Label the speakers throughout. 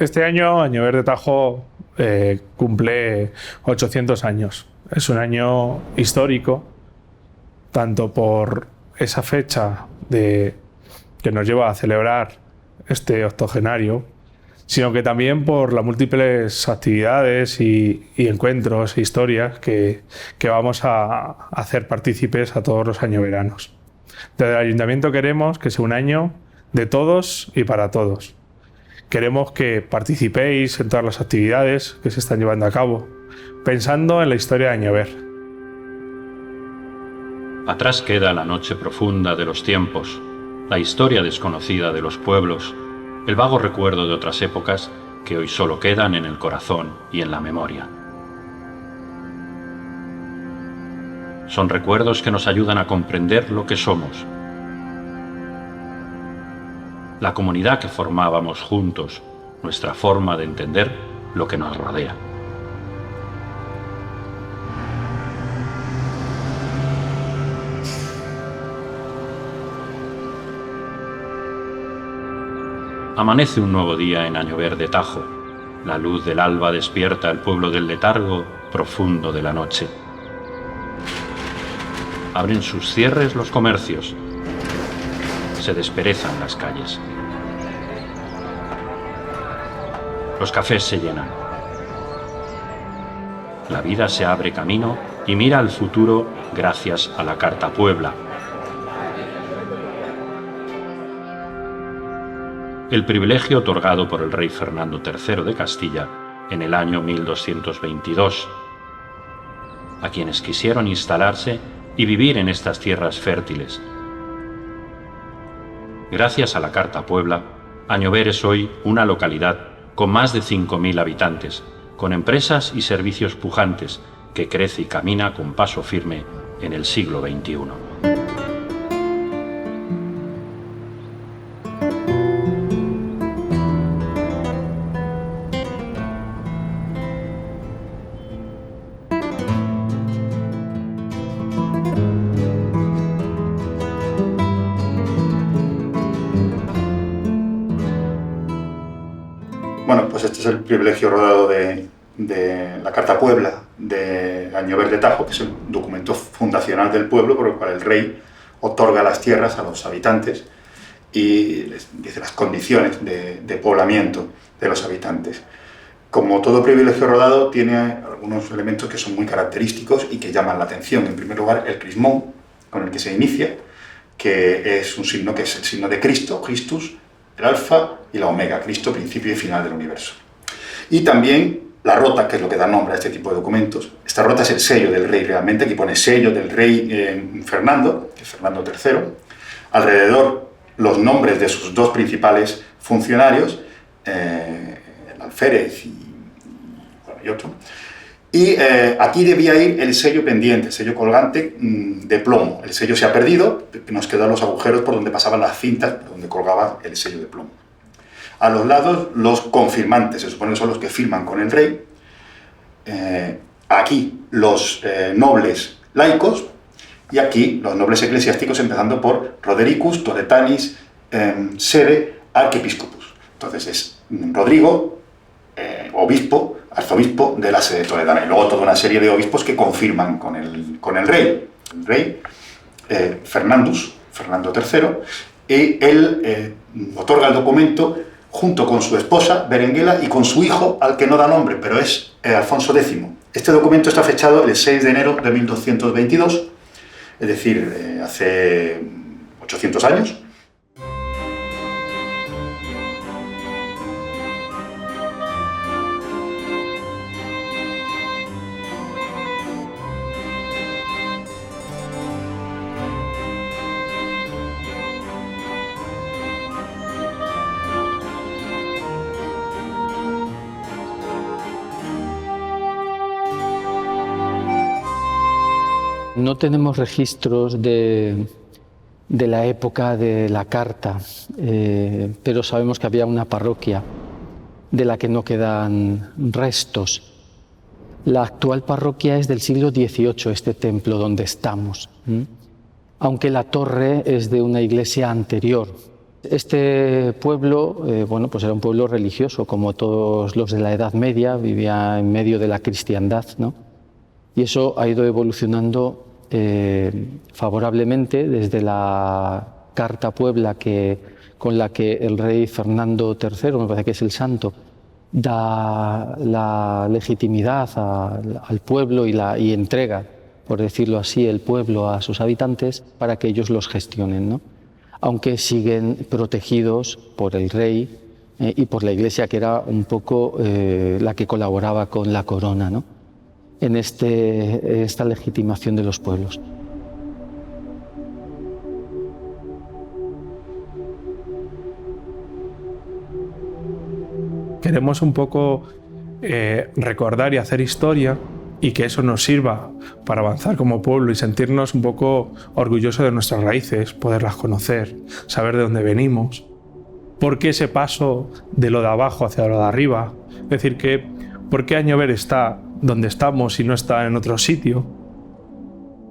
Speaker 1: Este año Añover de Tajo cumple 800 años. Es un año histórico, tanto por esa fecha que nos lleva a celebrar este octogenario, sino que también por las múltiples actividades y encuentros e historias que vamos a hacer partícipes a todos los añoveranos. Desde el Ayuntamiento queremos que sea un año de todos y para todos. Queremos que participéis en todas las actividades que se están llevando a cabo, pensando en la historia de Añover.
Speaker 2: Atrás queda la noche profunda de los tiempos, la historia desconocida de los pueblos, el vago recuerdo de otras épocas que hoy solo quedan en el corazón y en la memoria. Son recuerdos que nos ayudan a comprender lo que somos, la comunidad que formábamos juntos, nuestra forma de entender lo que nos rodea. Amanece un nuevo día en Añover de Tajo. La luz del alba despierta al pueblo del letargo profundo de la noche. Abren sus cierres los comercios. Se desperezan las calles. Los cafés se llenan. La vida se abre camino y mira al futuro gracias a la Carta Puebla. El privilegio otorgado por el rey Fernando III de Castilla en el año 1222, a quienes quisieron instalarse y vivir en estas tierras fértiles. Gracias a la Carta Puebla, Añover es hoy una localidad con más de 5.000 habitantes, con empresas y servicios pujantes, que crece y camina con paso firme en el siglo XXI.
Speaker 3: Bueno, pues este es el privilegio rodado de la Carta Puebla de Añover de Tajo, que es el documento fundacional del pueblo por el cual el rey otorga las tierras a los habitantes y les dice las condiciones de poblamiento de los habitantes. Como todo privilegio rodado, tiene algunos elementos que son muy característicos y que llaman la atención. En primer lugar, el crismón con el que se inicia, que es un signo que es el signo de Cristo, Christus, el alfa y la omega, Cristo, principio y final del universo. Y también la rota, que es lo que da nombre a este tipo de documentos. Esta rota es el sello del rey realmente, aquí pone sello del rey Fernando, que es Fernando III. Alrededor los nombres de sus dos principales funcionarios, el alférez y otro. Y aquí debía ir el sello pendiente, el sello colgante de plomo. El sello se ha perdido, nos quedan los agujeros por donde pasaban las cintas, por donde colgaba el sello de plomo. A los lados, los confirmantes, se supone que son los que firman con el rey. Aquí, los nobles laicos, y aquí, los nobles eclesiásticos, empezando por Rodericus, Toletanis, Sede, Archiepiscopus. Entonces es Rodrigo, obispo, arzobispo de la sede toledana, y luego toda una serie de obispos que confirman con el rey. El rey, Fernando III, y él otorga el documento junto con su esposa, Berenguela, y con su hijo, al que no da nombre, pero es Alfonso X. Este documento está fechado el 6 de enero de 1222, es decir, hace 800 años.
Speaker 4: No tenemos registros de la época de la Carta, pero sabemos que había una parroquia de la que no quedan restos. La actual parroquia es del siglo XVIII, este templo donde estamos, aunque la torre es de una iglesia anterior. Este pueblo, bueno, pues era un pueblo religioso, como todos los de la Edad Media, vivía en medio de la cristiandad, ¿no? Y eso ha ido evolucionando favorablemente desde la Carta Puebla con la que el rey Fernando III, me parece que es el santo, da la legitimidad al pueblo y entrega, por decirlo así, el pueblo a sus habitantes para que ellos los gestionen, ¿no? Aunque siguen protegidos por el rey y por la Iglesia, que era un poco la que colaboraba con la corona, ¿no? En esta legitimación de los pueblos.
Speaker 1: Queremos un poco recordar y hacer historia, y que eso nos sirva para avanzar como pueblo y sentirnos un poco orgullosos de nuestras raíces, poderlas conocer, saber de dónde venimos, por qué ese paso de lo de abajo hacia lo de arriba, es decir, por qué Añover está donde estamos y no está en otro sitio,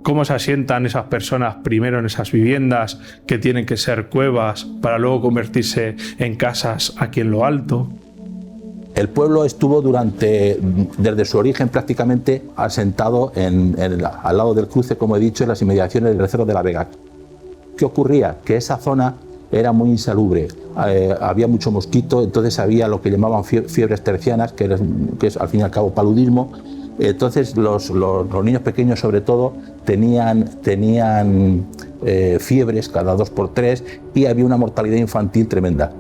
Speaker 1: cómo se asientan esas personas primero en esas viviendas que tienen que ser cuevas para luego convertirse en casas aquí en lo alto.
Speaker 5: El pueblo estuvo desde su origen prácticamente asentado al lado del cruce, como he dicho, en las inmediaciones del Cerro de la Vega. ¿Qué ocurría? Que esa zona era muy insalubre, había mucho mosquito, entonces había lo que llamaban fiebres tercianas, que es al fin y al cabo paludismo. Entonces los niños pequeños sobre todo tenían fiebres cada 2 por 3 y había una mortalidad infantil tremenda.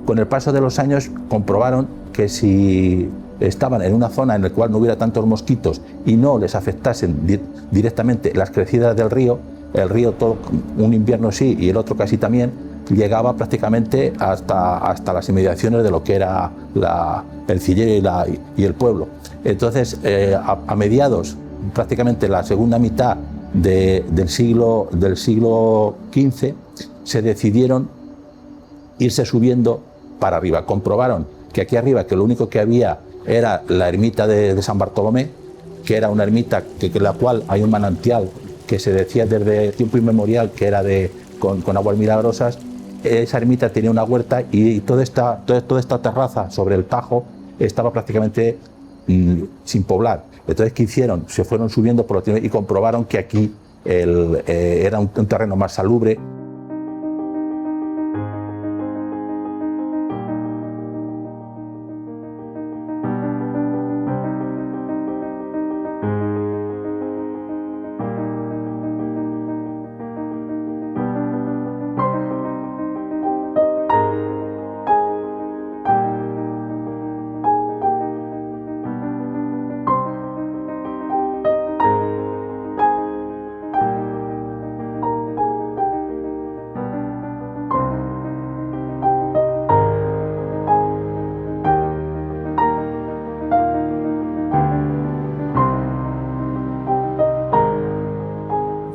Speaker 5: Con el paso de los años comprobaron que si estaban en una zona en la cual no hubiera tantos mosquitos y no les afectasen directamente las crecidas del río, el río todo un invierno sí y el otro casi también, llegaba prácticamente hasta las inmediaciones de lo que era el Cillero y el pueblo. Entonces, a mediados, prácticamente la segunda mitad del siglo XV, se decidieron irse subiendo para arriba. Comprobaron que aquí arriba, que lo único que había era la ermita de San Bartolomé, que era una ermita en la cual hay un manantial que se decía desde tiempo inmemorial que era con aguas milagrosas. Esa ermita tenía una huerta y toda esta terraza sobre el Tajo estaba prácticamente sin poblar. Entonces, ¿qué hicieron? Se fueron subiendo y comprobaron que aquí era un terreno más salubre.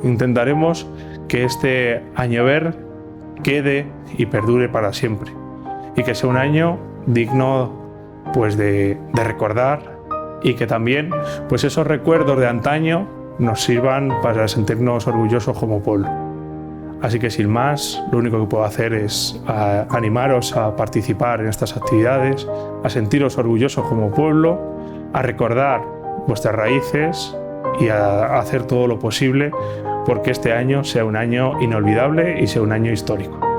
Speaker 1: Intentaremos que este Añover quede y perdure para siempre, y que sea un año digno pues de recordar, y que también pues esos recuerdos de antaño nos sirvan para sentirnos orgullosos como pueblo. Así que sin más, lo único que puedo hacer es animaros a participar en estas actividades, a sentiros orgullosos como pueblo, a recordar vuestras raíces y a hacer todo lo posible porque este año sea un año inolvidable y sea un año histórico.